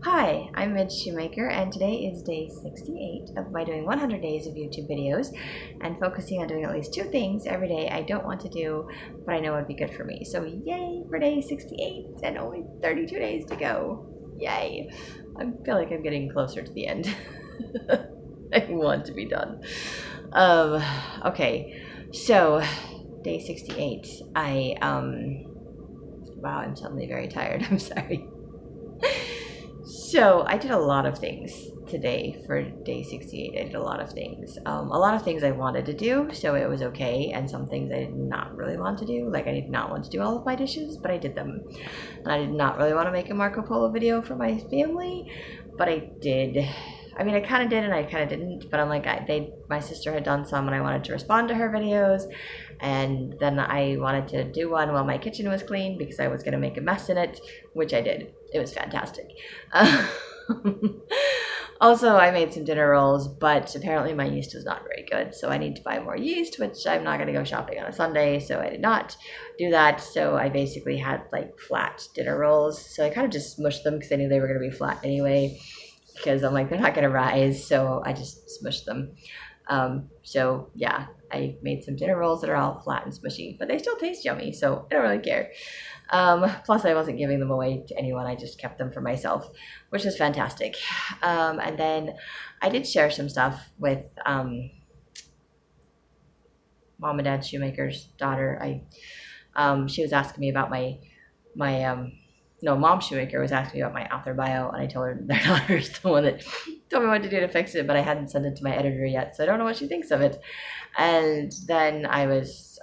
Hi, I'm Midge Shoemaker, and today is day 68 of my doing 100 days of YouTube videos and focusing on doing at least 2 things every day I don't want to do, but I know would be good for me. So yay for day 68 and only 32 days to go. Yay. I feel like I'm getting closer to the end. I want to be done. Okay, so day 68. Wow, I'm suddenly very tired. I'm sorry. So I did a lot of things today for day 68. I did a lot of things. A lot of things I wanted to do, so it was okay. And some things I did not really want to do. Like I did not want to do all of my dishes, but I did them. And I did not really want to make a Marco Polo video for my family, but I did. I mean, I kind of did and I kind of didn't, but I'm like, my sister had done some and I wanted to respond to her videos. And then I wanted to do one while my kitchen was clean because I was going to make a mess in it, which I did. It was fantastic. Also, I made some dinner rolls, but apparently my yeast was not very good, so I need to buy more yeast, which I'm not going to go shopping on a Sunday, so I did not do that. So I basically had like flat dinner rolls, so I kind of just smushed them because I knew they were going to be flat anyway, because I'm like, they're not going to rise, so I just smushed them. So yeah, I made some dinner rolls that are all flat and smushy, but they still taste yummy, so I don't really care. Plus I wasn't giving them away to anyone, I just kept them for myself, which was fantastic. And then I did share some stuff with Mom and Dad Shoemaker's daughter. She was asking me about Mom Shoemaker was asking me about my author bio, and I told her their daughter's the one that told me what to do to fix it, but I hadn't sent it to my editor yet, so I don't know what she thinks of it. And then I was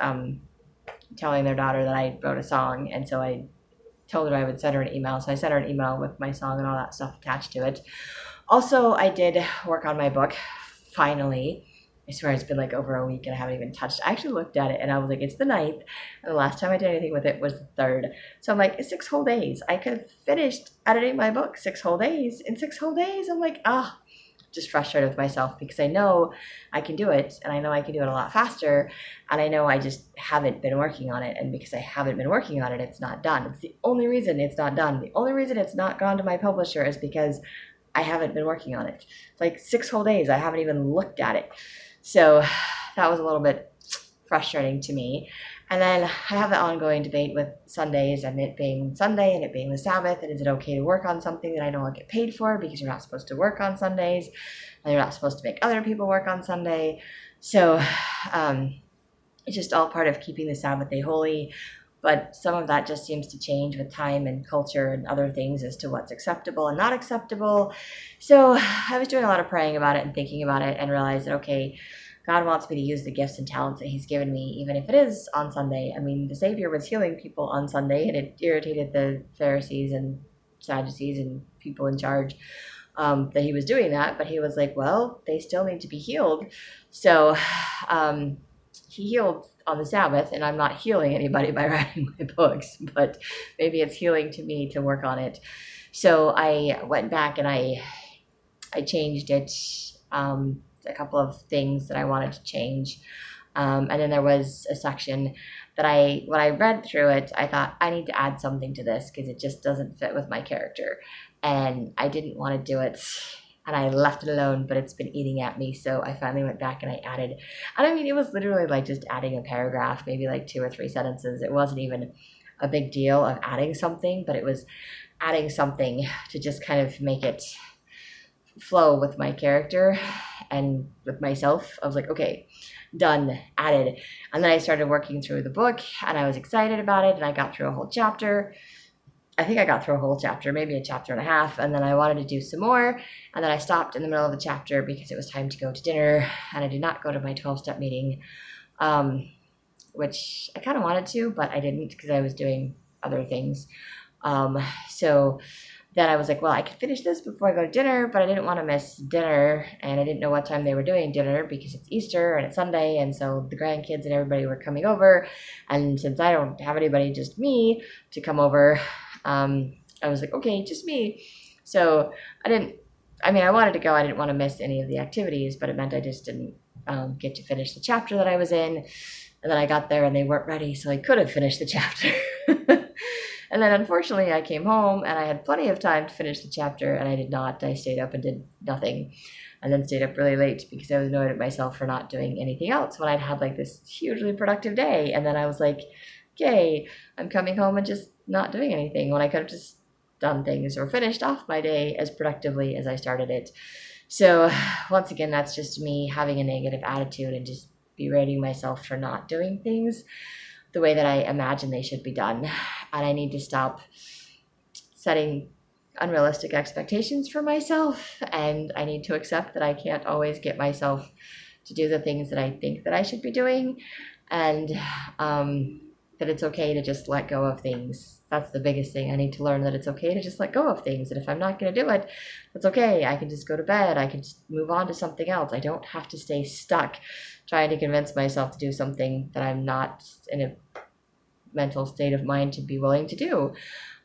telling their daughter that I wrote a song, and so I told her I would send her an email, so I sent her an email with my song and all that stuff attached to it. Also, I did work on my book, finally. I swear it's been like over a week and I haven't even touched it. I actually looked at it and I was like, it's the 9th, and the last time I did anything with it was the 3rd. So I'm like, it's 6 whole days. I could have finished editing my book 6 whole days. In 6 whole days, I'm like, just frustrated with myself because I know I can do it, and I know I can do it a lot faster, and I know I just haven't been working on it, and because I haven't been working on it, it's not done. It's the only reason it's not done. The only reason it's not gone to my publisher is because I haven't been working on it. Like 6 whole days, I haven't even looked at it. So that was a little bit frustrating to me. And then I have the ongoing debate with Sundays and it being Sunday and it being the Sabbath. And is it okay to work on something that I don't get paid for, because you're not supposed to work on Sundays and you're not supposed to make other people work on Sunday. So it's just all part of keeping the Sabbath day holy. But some of that just seems to change with time and culture and other things as to what's acceptable and not acceptable. So I was doing a lot of praying about it and thinking about it and realized that, okay, God wants me to use the gifts and talents that he's given me, even if it is on Sunday. I mean, the Savior was healing people on Sunday, and it irritated the Pharisees and Sadducees and people in charge that he was doing that. But he was like, well, they still need to be healed. So he healed on the Sabbath, and I'm not healing anybody by writing my books, but maybe it's healing to me to work on it. So I went back and I changed it. A couple of things that I wanted to change. And then there was a section that when I read through it, I thought I need to add something to this because it just doesn't fit with my character. And I didn't want to do it, and I left it alone, but it's been eating at me. So I finally went back and I added, and I mean, it was literally like just adding a paragraph, maybe like 2 or 3 sentences. It wasn't even a big deal of adding something, but it was adding something to just kind of make it flow with my character and with myself. I was like, okay, done, added. And then I started working through the book and I was excited about it, and I got through a whole chapter. I think I got through a whole chapter, maybe a chapter and a half, and then I wanted to do some more, and then I stopped in the middle of the chapter because it was time to go to dinner, and I did not go to my 12-step meeting, which I kind of wanted to, but I didn't because I was doing other things. So then I was like, well, I could finish this before I go to dinner, but I didn't want to miss dinner, and I didn't know what time they were doing dinner because it's Easter and it's Sunday, and so the grandkids and everybody were coming over, and since I don't have anybody, just me, to come over, I was like, okay, just me. So I wanted to go. I didn't want to miss any of the activities, but it meant I just didn't get to finish the chapter that I was in, and then I got there and they weren't ready, so I could have finished the chapter. And then unfortunately I came home and I had plenty of time to finish the chapter, and I did not. I stayed up and did nothing, and then stayed up really late because I was annoyed at myself for not doing anything else when I'd had like this hugely productive day. And then I was like, okay, I'm coming home and just not doing anything when I could have just done things or finished off my day as productively as I started it. So once again, that's just me having a negative attitude and just berating myself for not doing things the way that I imagine they should be done. And I need to stop setting unrealistic expectations for myself, and I need to accept that I can't always get myself to do the things that I think that I should be doing, and that it's okay to just let go of things. That's the biggest thing. I need to learn that it's okay to just let go of things, and if I'm not going to do it, that's okay. I can just go to bed. I can just move on to something else. I don't have to stay stuck trying to convince myself to do something that I'm not in a mental state of mind to be willing to do.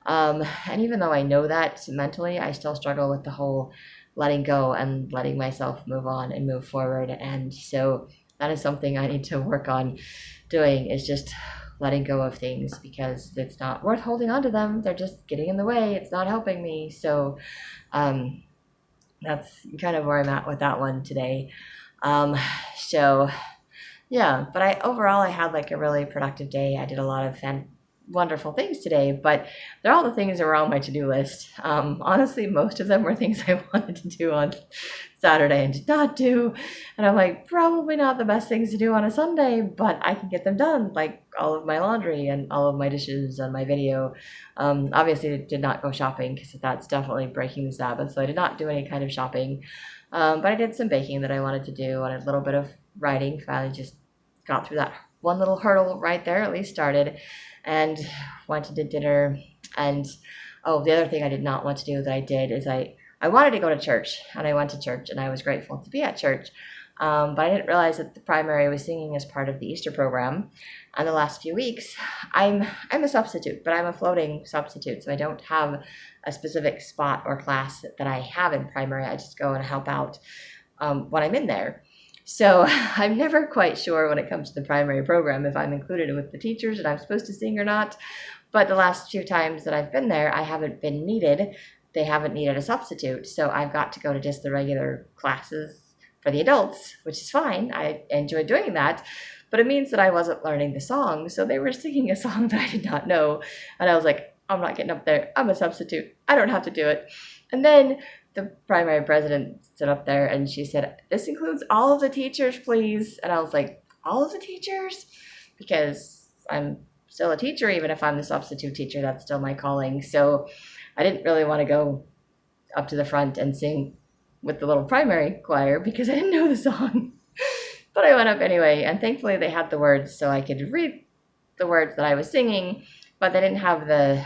And even though I know that mentally, I still struggle with the whole letting go and letting myself move on and move forward. And so that is something I need to work on doing, is just letting go of things, because it's not worth holding on to them. They're just getting in the way. It's not helping me. So that's kind of where I'm at with that one today. So yeah, but overall I had like a really productive day. I did a lot of wonderful things today, but they're all the things that were on my to-do list. Honestly, most of them were things I wanted to do on Saturday and did not do. And I'm like, probably not the best things to do on a Sunday, but I can get them done, like all of my laundry and all of my dishes and my video. Obviously, I did not go shopping because that's definitely breaking the Sabbath, so I did not do any kind of shopping. But I did some baking that I wanted to do, and a little bit of writing. Finally just got through that one little hurdle right there, at least started, and went to dinner. And the other thing I did not want to do that I did is I wanted to go to church, and I went to church, and I was grateful to be at church. But I didn't realize that the primary was singing as part of the Easter program. And the last few weeks, I'm a substitute, but I'm a floating substitute, so I don't have a specific spot or class that I have in primary. I just go and help out when I'm in there. So I'm never quite sure when it comes to the primary program if I'm included with the teachers and I'm supposed to sing or not. But the last few times that I've been there, I haven't been needed. They haven't needed a substitute. So I've got to go to just the regular classes for the adults, which is fine. I enjoy doing that. But it means that I wasn't learning the song. So they were singing a song that I did not know. And I was like, I'm not getting up there. I'm a substitute. I don't have to do it. And then the primary president stood up there and she said, this includes all of the teachers, please. And I was like, all of the teachers? Because I'm still a teacher, even if I'm the substitute teacher. That's still my calling. So I didn't really want to go up to the front and sing with the little primary choir because I didn't know the song. But I went up anyway, and thankfully they had the words so I could read the words that I was singing, but they didn't have the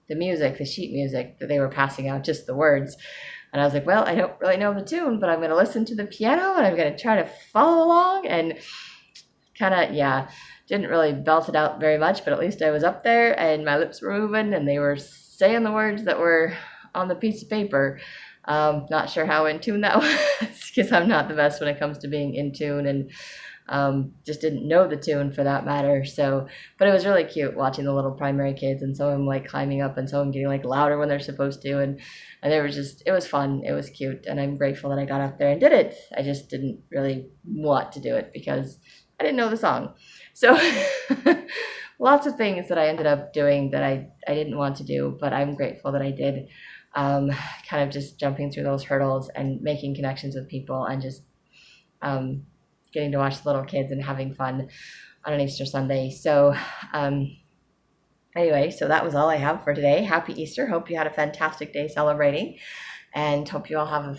music, the sheet music that they were passing out, just the words. And I was like, well, I don't really know the tune, but I'm going to listen to the piano and I'm going to try to follow along. And kind of, didn't really belt it out very much, but at least I was up there and my lips were moving and they were saying the words that were on the piece of paper. Not sure how in tune that was because I'm not the best when it comes to being in tune, and just didn't know the tune for that matter. So, but it was really cute watching the little primary kids and some of them like climbing up and some of them getting like louder when they're supposed to. And they were just, it was fun. It was cute. And I'm grateful that I got up there and did it. I just didn't really want to do it because I didn't know the song. So lots of things that I ended up doing that I didn't want to do, but I'm grateful that I did. Kind of just jumping through those hurdles and making connections with people and just getting to watch the little kids and having fun on an Easter Sunday. So anyway, so that was all I have for today. Happy Easter. Hope you had a fantastic day celebrating and hope you all have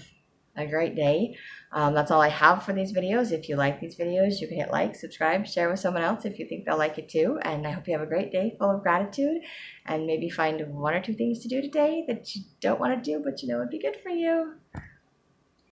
a great day. That's all I have for these videos. If you like these videos, you can hit like, subscribe, share with someone else if you think they'll like it too. And I hope you have a great day full of gratitude and maybe find one or two things to do today that you don't want to do, but you know would be good for you.